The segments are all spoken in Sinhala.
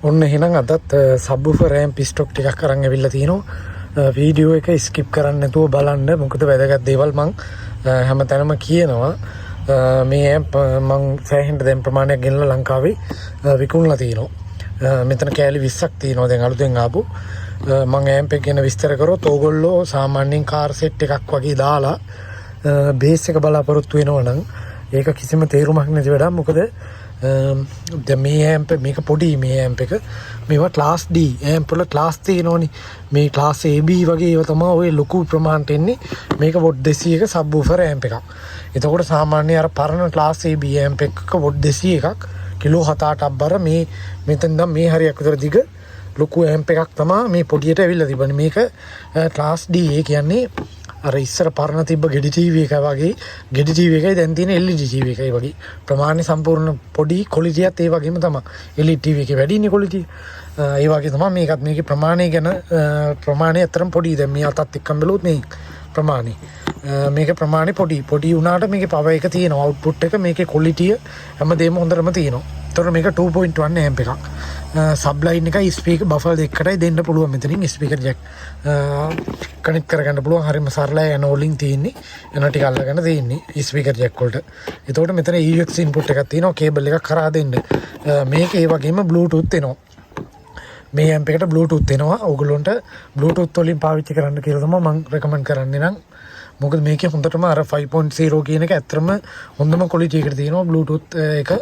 ඔන්න එහෙනම් අදත් සබ්වූෆර් රෑම් පිස්ටොක් ටිකක් අරන් ඇවිල්ලා තිනවා. වීඩියෝ එක ස්කිප් කරන්න නැතුව බලන්න. මොකද වැදගත් දේවල් මං හැමතැනම කියනවා. මේ ඇම්ප් මං සෑහෙන දැන් ප්‍රමාණයක් ගෙනලා ලංකාවේ විකුණලා තිනවා. මෙතන කෑලි 20ක් තියෙනවා දැන් අලුතෙන් ආපු. මං ඇම්ප් එක ගැන විස්තර කරොත් ඕගොල්ලෝ සාමාන්‍යයෙන් කාර් සෙට් එකක් වගේ දාලා බේස් එක බලාපොරොත්තු වෙනවා නම් ඒක කිසිම තේරුමක් නැති වැඩක්. මොකද දැන් මේ ඇම්ප් මේක පොඩි මේ ඇම්ප් එක මේවා ක්ලාස් D ඇම්ප් වල ක්ලාස් තියෙනවනේ. මේ ක්ලාස් AB වගේ ඒවා තමයි ඔය ලොකු ප්‍රමාණයට එන්නේ. මේක වොට් 200ක සබ්වූෆර් ඇම්ප් එකක්. එතකොට සාමාන්‍ය අර පරණ ක්ලාස් AB ඇම්ප් එකක වොට් 200 එකක් කිලෝ 7-8ක් බර මේ මෙතන නම් මේ හරියක් විතර දිග ලොකු ඇම්ප් එකක් තමයි මේ පොඩියට ඇවිල්ලා තිබුණේ. මේක ක්ලාස් D ඒ කියන්නේ අර ඉස්සර පරණ තිබ්බ ගෙඩි TV එක වගේ ගෙඩි TV එකයි දැන් තියෙන LED TV එකයි වගේ ප්‍රමාණය සම්පූර්ණ පොඩි ක්වොලිටියත් ඒ වගේම තමයි. LED TV එකේ වැඩිනේ ක්වොලිටිය. ඒ වගේ තමයි මේකත් මේකේ ප්‍රමාණය ගැන ප්‍රමාණය අතරම පොඩි. දැන් මේ අතත් එක්කම බැලුවොත් මේ ප්‍රමාණය මේක ප්‍රමාණය පොඩි වුණාට මේකේ පවර් එක තියෙනවා. අවුට්පුට් එක මේකේ ක්වොලිටිය හැමදේම හොඳටම තියෙනවා. ඒතර මේක 2.1 ඇම්ප් එකක්. සබ්ලයින් එකයි ස්පීකර් බෆර් දෙකකටයි දෙන්න පුළුවන්. මෙතනින් ස්පීකර් ජැක් කනෙක්ට් කරගන්න පුළුවන්. හරිම සරලයි. ඇනෝලින් තියෙන්නේ. එන ටික අල්ලගෙන තියෙන්නේ ස්පීකර් ජැක් වලට. එතකොට මෙතන AUX ඉන්පුට් එකක් තියෙනවා. කේබල් එකක් කරා දෙන්න. මේක ඒ වගේම බ්ලූටූත් එනවා. මේ ඇම්ප් එකට බ්ලූටූත් එනවා. ඕගොල්ලොන්ට බ්ලූටූත් වලින් පාවිච්චි කරන්න කියලා තමයි මම රෙකමන්ඩ් කරන්නේ නම්. මොකද මේකේ හොඳටම අර 5.0 කියන එක ඇත්තටම හොඳම ක්වොලිටි එකකට තියෙනවා. බ්ලූටූත් එක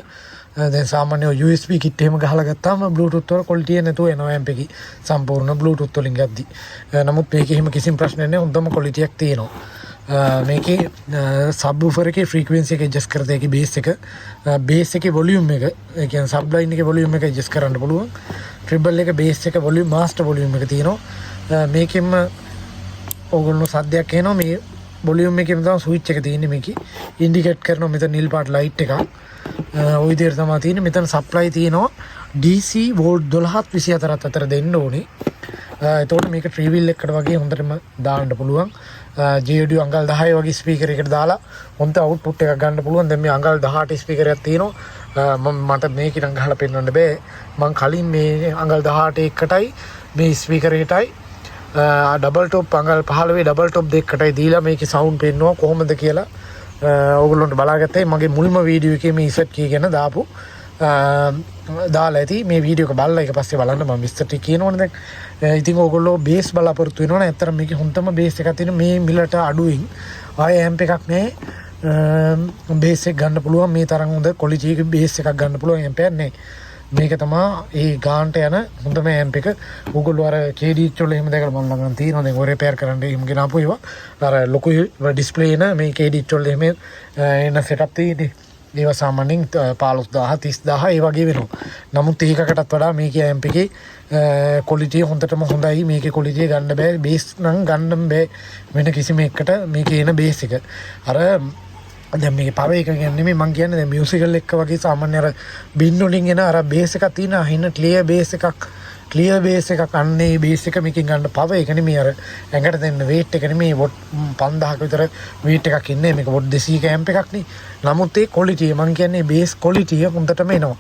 දැන් සාමාන්‍ය USB කිට් එකම ගහලා ගත්තාම බ්ලූටූත් වල ක්වොලිටිය නැතුව එනවා ඇම්ප් එකේ සම්පූර්ණ බ්ලූටූත් වලින් ගද්දි. නමුත් මේකේ එහෙම කිසිම ප්‍රශ්නයක් නැහැ. හොඳම ක්වොලිටියක් තියෙනවා. මේකේ සබ්වූෆර් එකේ ෆ්‍රීකවෙන්සි එක ඇඩ්ජස්ට් කරලා ඒකේ බේස් එකේ වොලියුම් එක ඒ කියන්නේ සබ්ලයින් එකේ වොලියුම් එක ඇඩ්ජස්ට් කරන්න පුළුවන්. ට්‍රිබල් එක බේස් එක වොලියුම් මාස්ටර් වොලියුම් එක තියෙනවා. මේකෙම ඕගොල්ලෝ සද්දයක් එනවා. මේ වොලියුම් එකේම තමයි ස්විච් එක තියෙන්නේ. මේකේ ඉන්ඩිකේට් කරනවා මෙතන නිල් පාට ලයිට් එකක්. ওই විදිහට තමයි තියෙන්නේ. මෙතන සප්ලයි තියෙනවා DC වෝල්ට් 12ත් 24ත් අතර දෙන්න ඕනේ. එතකොට මේක ට්‍රී වීල් එකකට වගේ හොඳටම දාන්න පුළුවන්. JD අඟල් 10 වගේ ස්පීකර් එකකට දාලා හොඳ අවුට්පුට් එකක් ගන්න පුළුවන්. දැන් මේ අඟල් 18 ස්පීකරයක් තියෙනවා. මට මේක ඉතින් ගහලා පෙන්වන්න බෑ. මං කලින් මේ අඟල් 18 එකටයි මේ ස්පීකර් එකටයි ඩබල් টොප් අඟල් 15 ඩබල් টොප් දෙකකටයි දීලා මේකේ සවුන්ඩ් පෙන්වනවා කොහොමද කියලා ඕගොල්ලොන්ට බලාගත්තේ. මගේ මුල්ම වීඩියෝ එකේ මේ ඉසට් කී ගැන දාපු දාලා ඇති. මේ වීඩියෝ එක බලලා ඊට පස්සේ බලන්න මම විස්තර ටික කියනවනේ දැන්. ඉතින් ඕගොල්ලෝ බේස් බලාපොරොත්තු වෙනවනේ. ඇත්තට මේකේ හොඳම බේස් එකක් තියෙන මේ මිලට අඩුවෙන් ආය ඇම්ප් එකක් නැහැ. බේස් එක ගන්න පුළුවන්. මේ තරම් හොඳ ක්වොලිටි එකේ බේස් එකක් ගන්න පුළුවන් ඇම්ප් එකක් නැහැ. මේක තමයි ඒ ගාන්ට යන හොඳම ඇම්ප් එක. ඕගොල්ලෝ අර KD වල එහෙම දැකලා මම ළඟ තියෙනවා. දැන් ඔය රිපෙයාර් කරන්න එහෙම ගෙනාපු ඒවා. අර ලොකු ඩිස්ප්ලේ එන මේ KD වල එහෙම එන සෙටප් තියෙන්නේ. ඒවා සාමාන්‍යයෙන් 15000 30000 ඒ වගේ වෙනවා. නමුත් ඒකකටත් වඩා මේකේ ඇම්ප් එකේ ක්වොලිටිය හොඳටම හොඳයි. මේකේ ක්වොලිටිය ගන්න බෑ. බේස් නම් ගන්න බෑ වෙන කිසිම එකකට. මේකේ එන බේස් එක අර දැන් මේකේ පවර් එක කියන්නේ මම කියන්නේ දැන් මියුසිකල් එක වගේ සාමාන්‍ය අර බින් වලින් එන අර බේස් එකක් තියෙන හින ක්ලියර් බේස් එකක් අන්නේ බේස් එක මේකෙන් ගන්න පවර් එක නෙමෙයි අර ඇඟට දෙන්න වේට් එක නෙමෙයි වොට් 5000ක විතර වේට් එකක් ඉන්නේ. මේක වොට් 200ක ඇම්ප් එකක් නේ. නමුත් ඒ ක්වොලිටිය මම කියන්නේ බේස් ක්වොලිටිය හොඳටම එනවා.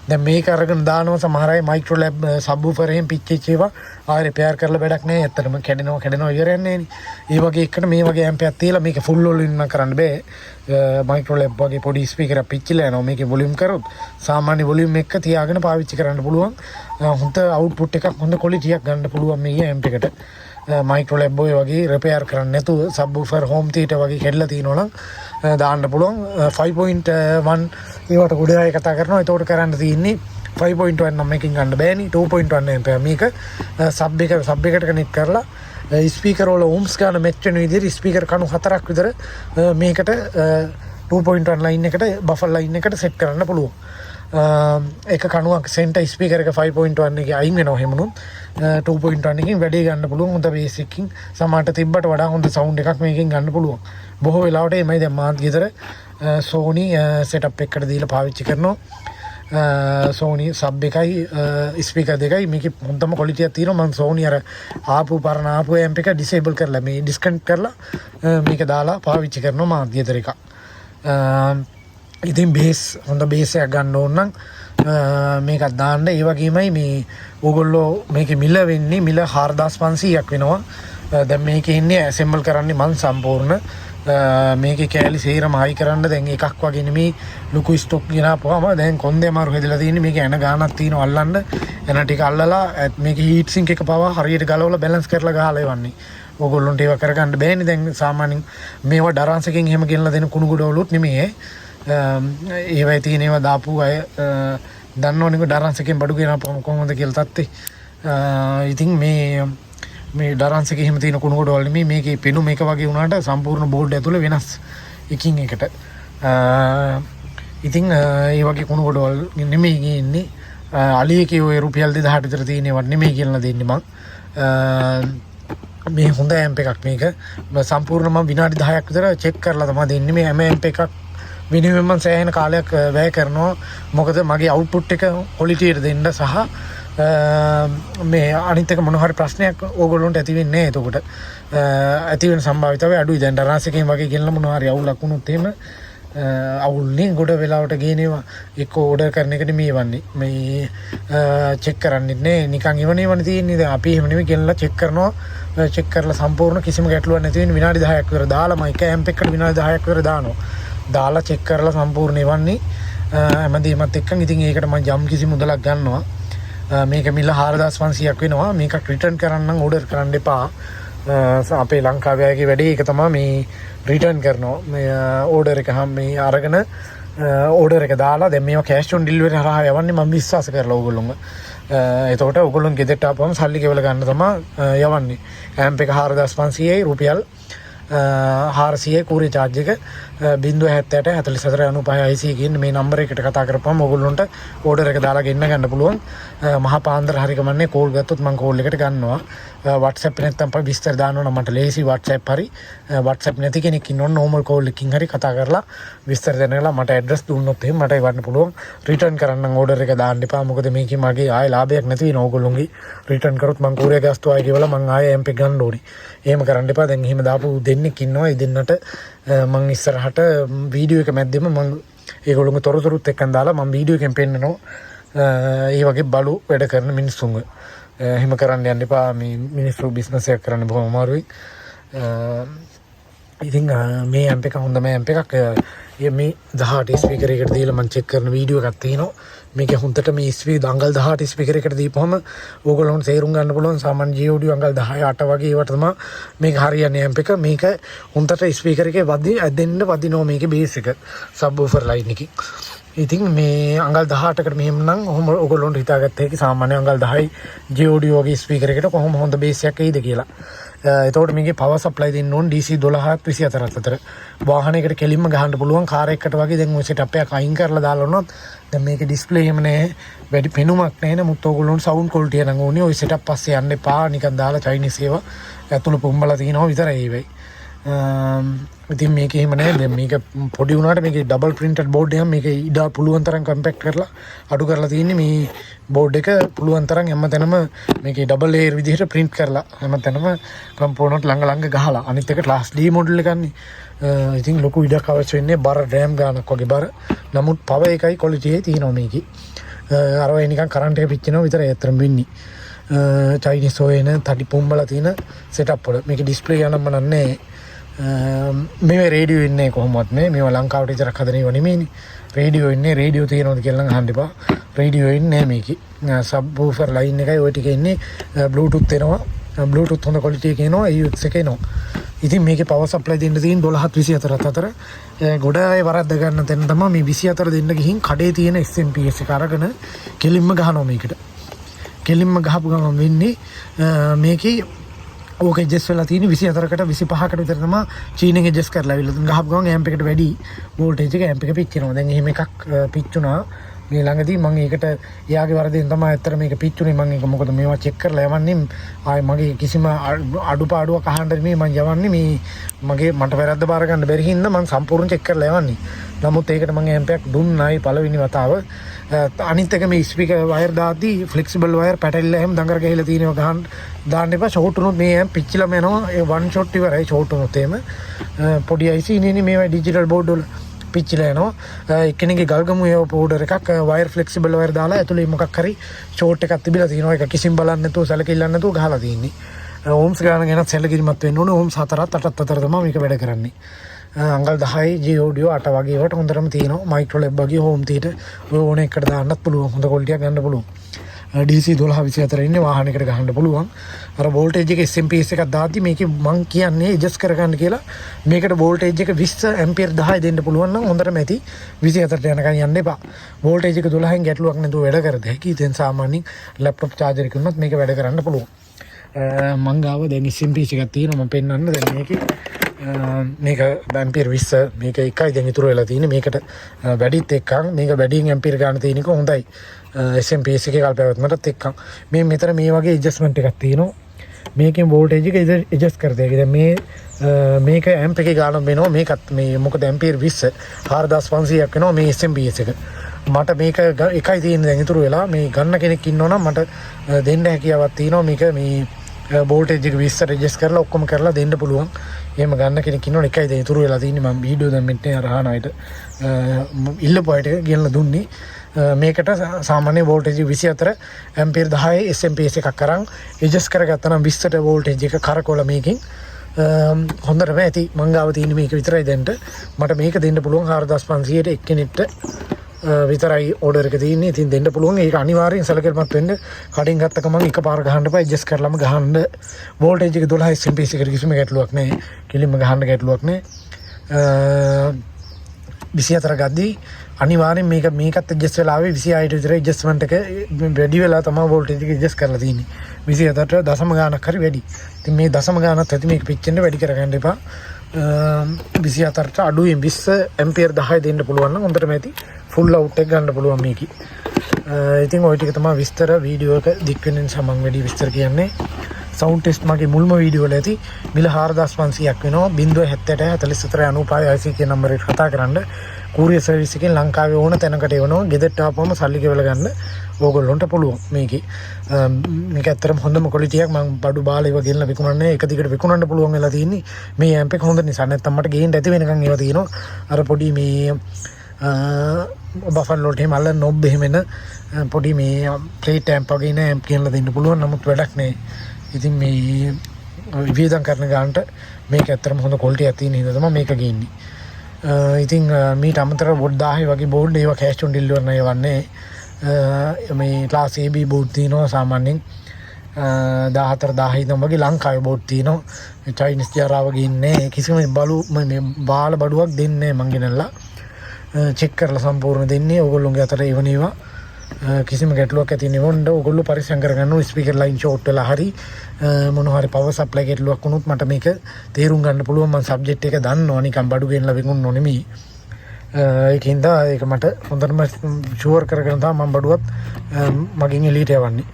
දැන් මේක අරගෙන දානවා සමහර අය මයික්‍රෝ ලැබ් සබ්වූෆර් එකෙන් පිච්චිච්ච ඒවා ආයෙ රිපෙයාර් කරලා වැඩක් නැහැ. ඇත්තටම කැඩෙනවා ඉවරයක් නැහැ නේ. ඒ වගේ එකට මේ වගේ ඇම්ප් එකක් තියලා මේක ෆුල් වොලියුම් නම් කරන්න බෑ. මයික්‍රෝ ලැබ් වගේ පොඩි ස්පීකර් එකක් පිච්චිලා යනවා. මේකේ වොලියුම් කරොත් සාමාන්‍ය වොලියුම් එක තියාගෙන පාවිච්චි කරන්න පුළුවන්. හොඳ අවුට්පුට් එකක් හොඳ ක්වොලිටියක් ගන්න පුළුවන් මේ ඇම්ප් එකට. මයික්‍රෝ ලැබ් ඔය වගේ රිපෙයාර් කරන්න නැතුව සබ්වූෆර් හෝම් තියේටර් වගේ කැඩලා තියෙනවා නම් දාන්න පුළුවන්. 5.1 ඒවට ගොඩ අය කතා කරනවා. ඒතකොට කරන්න තියෙන්නේ 5.1 නම් එකකින් ගන්න බෑනේ. 2.1 ඇම්ප් මේක සබ් එකට කනෙක්ට් කරලා ස්පීකර් වල ඕම්ස් ගන්න මැච් වෙන විදිහට ස්පීකර් කණු 4ක් විතර මේකට 2.1 ලයින් එකට බෆර් ලයින් එකට සෙට් කරන්න පුළුවන්. එක කණුවක් සෙන්ටර් ස්පීකර් එක 5.1 එකේ අයින් වෙනවා. හැමනුත් 2.1 එකකින් වැඩි ගන්න පුළුවන්. හොඳ බේස් එකකින් සමාට තිබ්බට වඩා හොඳ සවුන්ඩ් එකක් මේකෙන් ගන්න පුළුවන්. බොහෝ වෙලාවට එමය දැන් මාත් ගෙදර Sony සෙටප් එකකට දීලා පාවිච්චි කරනවා. Sony සබ් එකයි ස්පීකර් දෙකයි මේකේ හොඳම ක්වොලිටියක් තියෙනවා. මම Sony අර ආපු ඇම්ප් එක ඩිසේබල් කරලා මේ ඩිස්කනෙක්ට් කරලා මේක දාලා පාවිච්චි කරනවා මාත් ගෙදර එක. ඉතින් බේස් හොඳ බේස් එකක් ගන්න ඕන නම් මේකත් දාන්න. ඒ වගේමයි මේ ඕගොල්ලෝ මේකේ මිල වෙන්නේ මිල 4500ක් වෙනවා. දැන් මේකේ ඉන්නේ ඇසෙම්බල් කරන්නේ මං සම්පූර්ණ මේකේ කෑලි සේරම හයි කරන්න දැන් එකක් වගේ නෙමෙයි ලොකු ස්ටොක් ගෙනාපුවාම දැන් කොන්දේ අමාරු හැදලා තියෙන්නේ. මේක එන ගානක් තියෙනවා අල්ලන්න. එන ටික අල්ලලා මේක හීට් සින්ක් එක පවා හරියට ගලවලා බැලන්ස් කරලා ගහලා එවන්නේ. ඕගොල්ලොන්ට ඒව කරගන්න බෑනේ. දැන් සාමාන්‍යයෙන් මේවා ඩරන්සකින් එහෙම ගෙනලා දෙන කුණු ගොඩවලුත් නෙමෙයි. ඒවයි තියෙන ඒවා දාපු අය දන්නවනේ ඩරන්සකින් බඩු ගෙනාපුවම කොහොමද කියලා තත්ත්වේ. ඉතින් මේ ඩරන්සක එහෙම තියෙන කුණු ගොඩවල් නෙමෙයි. මේකේ පෙනු මේක වගේ වුණාට සම්පූර්ණ බෝඩ් ඇතුලේ වෙනස් එකින් එකට. ඉතින් ඒ වගේ කුණු ගොඩවල් නෙමෙයි ගියන්නේ. අලියකේ ඔය රුපියල් 2000 විතර තියෙන ඒවා නෙමෙයි කියලා දෙන්නේ මං. මේ හොඳ ඇම්ප් එකක් මේක. සම්පූර්ණ මම විනාඩි 10ක් විතර චෙක් කරලා තමයි දෙන්නේ. මේ හැම ඇම්ප් එකක් මිනිමම් මම සෑහෙන කාලයක් වැය කරනවා. මොකද මගේ අවුට්පුට් එක ක්වොලිටියට දෙන්න සහ මේ අනිත් එක මොන හරි ප්‍රශ්නයක් ඕගොල්ලොන්ට ඇති වෙන්නේ නැහැ. එතකොට ඇති වෙන සම්භාවිතාවය අඩුයි. දැන් ඩරාසකෙන් වගේ ගෙනලා මොන හරි අවුලක් වුණොත් එහෙම අවුල්නේ ගොඩ වෙලාවට ගේනවා. එක්ක ඕඩර් කරන එක නෙමෙයි වන්නේ. මේ චෙක් කරන්නේ නැහැ. නිකන් ඉවනේ තියෙන්නේ. දැන් අපි එහෙම නෙමෙයි ගෙනලා චෙක් කරනවා. චෙක් කරලා සම්පූර්ණ කිසිම ගැටලුවක් නැති වෙන විනාඩි 10ක් විතර දාලා මම එක ඇම්ප් එකකට විනාඩි 10ක් විතර දානවා. දාලා චෙක් කරලා සම්පූර්ණ එවන්නේ හැමදේමත් එක්කන්. ඉතින් ඒකට මම යම් කිසි මුදලක් ගන්නවා. මේක මිල 4500ක් වෙනවා. මේක රිටර්න් කරන්න නම් ඕඩර් කරන්න එපා. අපේ ලංකාවේ අයගේ වැඩේ ඒක තමයි මේ රිටර්න් කරනවා. මේ ඕඩර් එක මේ අරගෙන ඕඩර් එක දාලා දැන් මේවා කෑෂ් ඔන් ඩිලිවරි හරහා යවන්නේ මම විශ්වාස කරලා ඕගොල්ලෝම. එතකොට ඕගොල්ලෝන් ගෙදරට ආපුවම සල්ලි ගෙවලා ගන්න තමයි යවන්නේ. ඇම්ප් එක 4500යි රුපියල් 400 කූරේ චාර්ජ් එක 0.77 44 95 කියන මේ නම්බර එකට කතා කරපුවම ඕගොල්ලොන්ට ඕඩර් එක දාලා ගෙන්න ගන්න පුළුවන්. මහා පාන්දර හරි ගමන්නේ කෝල් ගත්තොත් මම කෝල් එකට ගන්නවා. WhatsApp නැත්නම් අපි විස්තර දානවා නම් මට ලේසි WhatsApp හරි WhatsApp නැති කෙනෙක් ඉන්නොත් normal call එකකින් හරි කතා කරලා විස්තර දෙන්නලා මට address දුන්නොත් එහෙම මට එවන්න පුළුවන්. රිටර්න් කරන්න ඕඩර් එක දාන්න එපා. මොකද මේකේ මගේ ආයෙ ලාභයක් නැති වෙන ඕගොල්ලෝගේ රිටර්න් කරොත් මම කූරේ ගාස්තු ආයෙ ගෙවලා මම ආයෙ MP ගන්න ඕනේ. එහෙම කරන්න එපා. දැන් එහෙම දාපු දෙන්නෙක් ඉන්නවා. ඒ දෙන්නට මම ඉස්සරහට වීඩියෝ එක මැද්දෙම මම ඒගොල්ලෝගේ තොරතුරුත් එක්කන් දාලා මම වීඩියෝ එකෙන් පෙන්නනවා. ඒ වගේ බලු වැඩ කරන මිනිස්සුන්ව එහෙම කරන්න යන්න එපා. මේ මිනිස්සු බිස්නස් එකක් කරන්න බොහොම අමාරුයි. ඉතින් මේ ඇම්ප් එක හොඳම ඇම්ප් එකක්. මේ 18 ස්පීකර් එකට දීලා මම චෙක් කරන වීඩියෝ එකක් තියෙනවා. මේක හොඳට මේ දංගල් 18 ස්පීකර් එකට දීපුවම ඕගොල්ලොන්ට තේරුම් ගන්න පුළුවන් සාමාන්‍ය GOD අංගල් 10 8 වගේ ඒවට තමයි මේක හරියන්නේ ඇම්ප් එක. මේක හොඳට ස්පීකර් එකේ දෙන්න වදිනවා මේකේ බේස් එක සබ්වූෆර් ලයින් එකකින්. ඉතින් මේ අංගල් 18කට මෙහෙම නම් ඔහොම ඕගොල්ලොන්ට හිතාගත්ත හැකි සාමාන්‍ය අංගල් 10යි GOD වගේ ස්පීකර් එකකට කොහොම හොඳ බේස් එකක් එයිද කියලා. එතකොට මේකේ පවර් සප්ලයි දෙන්න ඕන DC 12ක් 24ක් අතර. වාහනයකට කෙලින්ම ගහන්න පුළුවන්. කාර් එකකට වගේ දැන් ඔය සෙටප් එකක් අයින් කරලා දාලා වුණොත් දැන් මේකේ ඩිස්ප්ලේ එහෙම නැහැ. වැඩි පෙනුමක් නැහැ. නමුත් ඕගොල්ලොන්ට සවුන්ඩ් ක්වොලිටි එක නම් ඕනේ. ඔය සෙටප් පස්සේ යන්න එපා. නිකන් දාලා චයිනීස් ඒවා ඇතුළ පුම්බලා තිනවා විතරයි ඒ වෙයි. ඉතින් මේක එහෙම නෑ. දැන් මේක පොඩි වුණාට මේකේ ඩබල් ප්‍රින්ටඩ් බෝඩ් එකක් මේක ඉඩ පුළුවන් තරම් කම්පැක්ට් කරලා අඩු කරලා තියෙන්නේ. මේ බෝඩ් එක පුළුවන් තරම් හැමතැනම මේකේ ඩබල් ලේයර් විදිහට ප්‍රින්ට් කරලා හැමතැනම කම්පෝනන්ට් ළඟ ගහලා. අනිත් එක ක්ලාස් D මොඩල් එකන්නේ. ඉතින් ලොකු ඉඩක් අවශ්‍ය වෙන්නේ බර රෑම් ගානක් වගේ බර. නමුත් පවර් එකයි ක්වොලිටි එකයි තියෙනවා මේකේ. අර වෙයි නිකන් කරන්ට් එක පිච්චෙනවා විතරයි අතරම වෙන්නේ. චයිනීස් ඔයන තඩි පුම්බලා තියෙන සෙටප් වල මේකේ ඩිස්ප්ලේ යනම නන්නේ. මේ රේඩියෝ ඉන්නේ කොහොමවත් මේවා ලංකාවට විතරක් හදන ඒවා නෙමෙයිනේ. රේඩියෝ ඉන්නේ. රේඩියෝ තියෙනවද කියලා නම් අහන්න එපා. රේඩියෝ ඉන්නේ මේකේ. සබ්වූෆර් ලයින් එකයි ඔය ටික ඉන්නේ. බ්ලූටූත් එනවා. බ්ලූටූත් හොඳ ක්වොලිටි එකේ එනවා. AUX එක එනවා. ඉතින් මේකේ පවර් සප්ලයි දෙන්න තියෙන 12 24 අතර. ගොඩ අය වරද්ද ගන්න තැන තමයි මේ 24 දෙන්න ගිහින් කඩේ තියෙන SMPS එක අරගෙන කෙලින්ම ගහනවා මේකට. කෙලින්ම ගහපු ගමන් වෙන්නේ මේකේ ඕක ඇඩ්ජස්ට් වෙලා තියෙන 24කට 25කට විතර තමයි චීනෙන් ඇඩ්ජස්ට් කරලා අවිල්ල ගහපු ගමන් ඇම්ප් එකට වැඩි වෝල්ටේජ් එක ඇම්ප් එක පිච්චෙනවා. දැන් එහෙම එකක් පිච්චුණා මේ ළඟදී. මම ඒකට එයාගේ වරදෙන් තමයි ඇත්තට මේක පිච්චුනේ. මම ඒක මොකද මේවා චෙක් කරලා යවන්නේ. ආයේ මගේ කිසිම අඩුපාඩුවක් අහන්න නෙමෙයි මම යවන්නේ. මේ මගේ මට වැරද්ද බාර ගන්න බැරි හින්දා මම සම්පූර්ණ චෙක් කරලා යවන්නේ. නමුත් ඒකට මම ඇම්ප් එකක් දුන්නායි පළවෙනි වතාව. අනිත් එක මේ ස්පීකර් වයර් දාද්දී ෆ්ලෙක්සිබල් වයර් පැටලිලා එහෙම දඟර ගහලා තියෙනවා ගහන්න දාන්න එපා. ෂෝට් වුණොත් මේ ඇම්ප් පිච්චිලාම යනවා. ඒ වන් ෂොට් ඉවරයි ෂෝට් වුණොත් එහෙම. පොඩි IC නේ මේවා ඩිජිටල් බෝඩ් වල පිච්චිලා යනවා එක්කෙනෙක්ගේ ගල්ගමු ඒව පවුඩර් එකක් වයර් ෆ්ලෙක්සිබල් වයර් දාලා ඇතුලේ මොකක් හරි ෂෝට් එකක් තිබිලා තියෙනවා ඒක කිසිම බලන්න නැතුව සැලකිල්ලන්න නැතුව ගහලා තියෙන්නේ ඕම්ස් ගාන ගැනත් සැලකිලිමත් වෙන්න ඕනේ ඕම්ස් 4ත් 8ත් අතර තමයි මේක වැඩ කරන්නේ අංගල් 10යි G audio 8 වගේ ඒවට හොඳටම තියෙනවා මයික්‍රෝ ලැබ් වගේ හෝම් තීට ඔය ඕන එකට දාන්නත් පුළුවන් හොඳ ක්වොලිටියක් ගන්න පුළුවන් DC 1224 ඉන්නේ වාහනයකට ගහන්න පුළුවන් අර වෝල්ටේජ් එක SMPS එකක් දාද්දි මේකේ මං කියන්නේ ඇඩ්ජස්ට් කරගන්න කියලා මේකට වෝල්ටේජ් එක 20 ඇම්පියර් 10 දෙන්න පුළුවන් නම් හොඳටම ඇති 24ට යනකම් යන්න එපා වෝල්ටේජ් එක 12න් ගැටලුවක් නැතුව වැඩ කරද හැකි ඉතින් සාමාන්‍යයෙන් ලැප්ටොප් චාර්ජර් එකකින් උනත් මේක වැඩ කරන්න පුළුවන් මං ගාව දැන් SMPS එකක් තියෙනවා මම පෙන්නන්න දැන් මේකේ මේක ඇම්පියර් 20 මේක එකයි දැන් ඉතුරු වෙලා තියෙන්නේ මේකට වැඩිත් එක්කන් මේක වැඩියෙන් ඇම්පියර් ගන්න තියෙන එක හොඳයි SMPS එකේ කල්පැවැත්මටත් එක්කන් මේ මෙතන මේ වගේ ඇඩ්ජස්ට්මන්ට් එකක් තියෙනවා මේකෙන් වෝල්ටේජ් එක ඇඩ්ජස්ට් කර දෙයි. දැන් මේක ඇම්ප් එකේ ගාන වෙනවා මේකත් මේ මොකද ඇම්පියර් 20 4500ක් වෙනවා මේ SMPS එක. මට මේක එකයි තියෙන්නේ දැන් ඉතුරු වෙලා මේ ගන්න කෙනෙක් ඉන්නවනම් මට දෙන්න හැකියාවක් තියෙනවා මේක මේ වෝල්ටේජ් එක 20ට ඇඩ්ජස්ට් කරලා ඔක්කොම කරලා දෙන්න පුළුවන්. එහෙම ගන්න කෙනෙක් ඉන්නවනේ එකයි දැන් ඉතුරු වෙලා තියෙන්නේ මම වීඩියෝ දැන් මෙතන රහන අයට ඉල්ලපුවාට ගෙනලා දුන්නේ. මේකට සාමාන්‍ය වෝල්ටේජ් 24 ඇම්පියර් 10 SMPS එකක් කරන් ඇඩ්ජස්ට් කරගත්තා නම් 20ට වෝල්ටේජ් එක කරකවල මේකෙන් හොඳටම ඇති මං ගාව තියෙන්නේ මේක විතරයි දැන්ට මට මේක දෙන්න පුළුවන් 4500ට එක්කෙනෙක්ට විතරයි ඕඩර් එක තියෙන්නේ. ඉතින් දෙන්න පුළුවන් ඒක අනිවාර්යෙන් සැලකිලිමත් වෙන්න කඩින් ගත්ත ගමන් එකපාර ගහන්න එපා ඇඩ්ජස්ට් කරලාම ගහන්න වෝල්ටේජ් එක 12 SMPS එකට කිසිම ගැටලුවක් නැහැ කෙලින්ම ගහන්න ගැටලුවක් නැහැ 24 ගද්දී අනිවාර්යෙන් මේකත් ඇඩ්ජස්ට් වෙලා ආවේ 26ට විතර ඇඩ්ජස්ට්මන්ට් එක වැඩි වෙලා තමයි වෝල්ටේජ් එක ඇඩ්ජස්ට් කරලා තියෙන්නේ 27ට දශම ගානක් හරි වැඩි. ඉතින් මේ දශම ගානත් ඇති මේක පිච්චෙන්න වැඩි කරගන්න එපා 24ට අඩුවෙන් 20 ඇම්පියර් 10 දෙන්න පුළුවන් නම් හොඳටම ඇති ෆුල් අවුට් එක ගන්න පුළුවන් මේකේ. ඉතින් ওই ටික තමයි විස්තර වීඩියෝ එක දික් වෙන නිසා මම වැඩි විස්තර කියන්නේ. සවුන්ඩ් ටෙස්ට් මගේ මුල්ම වීඩියෝ වල ඇති මිල 4500ක් වෙනවා 0.70 44 95 IC කියන නම්බරේට කතා කරන්න. කූරියර් සර්විස් එකෙන් ලංකාවේ ඕන තැනකට එවනවා. ගෙදරට ආපුවම සල්ලි ගෙවලා ගන්න ඕගොල්ලොන්ට පුළුවන් මේකේ. මේක ඇත්තටම හොඳම ක්වොලිටියක් මම බඩු බාල ඒවා ගෙනලා විකුණන්නේ එක දිගට විකුණන්න පුළුවන් වෙලා තියෙන්නේ. මේ ඇම්ප් එක හොඳ නිසා නැත්තම් මට ගේන්න ඇති වෙනකන් ඒවා තියෙනවා. අර පොඩි මේ බෆන් වලට එහෙම අල්ලන්න නොබ් එහෙම එන පොඩි මේ ප්ලේට් ඇම්ප් වගේ නේ ඇම්ප් ගෙනලා දෙන්න පුළුවන්. නමුත් වැඩක් නෑ. ඉතින් මේ වියදම් කරන ගානට මේක ඇත්තටම හොඳ ක්වොලිටියක් තියෙන හින්දා තමයි මේක ගේන්නේ. ඉතින් මීට අමතරව බෝඩ් 1000 වගේ බෝඩ් ඒවා කැෂ් ඔන් ඩිලිවර් නෑ වන්නේ. මේ ක්ලාස් AB බෝඩ් තියෙනවා සාමාන්‍යයෙන් 14 10000 වගේ ලංකාවේ බෝඩ් තියෙනවා. චයිනීස් ජාරා වගේ ඉන්නේ කිසිම බලු මේ බාල බඩුවක් දෙන්නේ නෑ මං ගෙනල්ලා. චෙක් කරලා සම්පූර්ණ දෙන්නේ ඕගොල්ලෝගේ අතට එවනේවා. කිසිම ගැටලුවක් ඇති නෙවෙන්න ඕගොල්ලෝ පරිස්සම් කරගන්න ඕනේ ස්පීකර් ලයින් ෂෝට් වෙලා හරි මොන හරි පවර් සප්ලයි ගැටලුවක් වුණොත් මට මේක තේරුම් ගන්න පුළුවන් මම සබ්ජෙක්ට් එක දන්නවා නිකන් බඩු ගෙනලා විකුණන්න ඕනේ නෙමෙයි ඒකින්ද ඒක මට හොඳටම ෂුවර් කරගෙන තමයි මම බඩුවත් මගෙන් එළියට යවන්නේ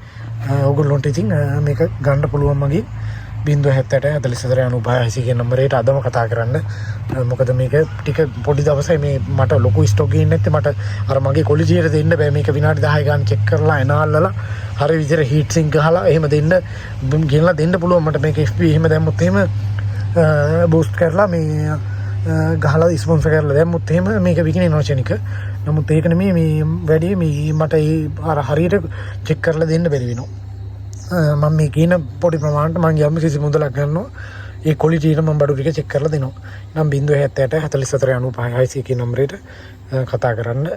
ඕගොල්ලොන්ට ඉතින් මේක ගන්න පුළුවන් මගේ 0.70 44 95 කියන නම්බරේට අදම කතා කරන්න. මොකද මේක ටික පොඩි දවසයි මේ මට ලොකු ස්ටොක් ගේන්න නැත්තේ මට අර මගේ කොලිජියට දෙන්න බෑ මේක විනාඩි 10 ගාන චෙක් කරලා එනාල්ලලා හරි විදිහට හීට් සින්ක් ගහලා එහෙම දෙන්න ගෙනලා දෙන්න පුළුවන් මට මේක FB එහෙම දැම්මොත් එහෙම බූස්ට් කරලා මේ ගහලා ස්පොන්සර් කරලා දැම්මොත් එහෙම මේක විකිනෙනවා ෂණික. නමුත් ඒක නෙමෙයි මේ වැඩි මේ මට අර හරියට චෙක් කරලා දෙන්න බැරි වෙනවා. මම මේ කියන පොඩි ප්‍රමාණයට මම යම් කිසි මුදලක් ගන්නවා ඒ ක්වොලිටියට මම බඩු ටික චෙක් කරලා දෙනවා නම් 0.70 44 95 කියන නම්බරේට කතා කරන්න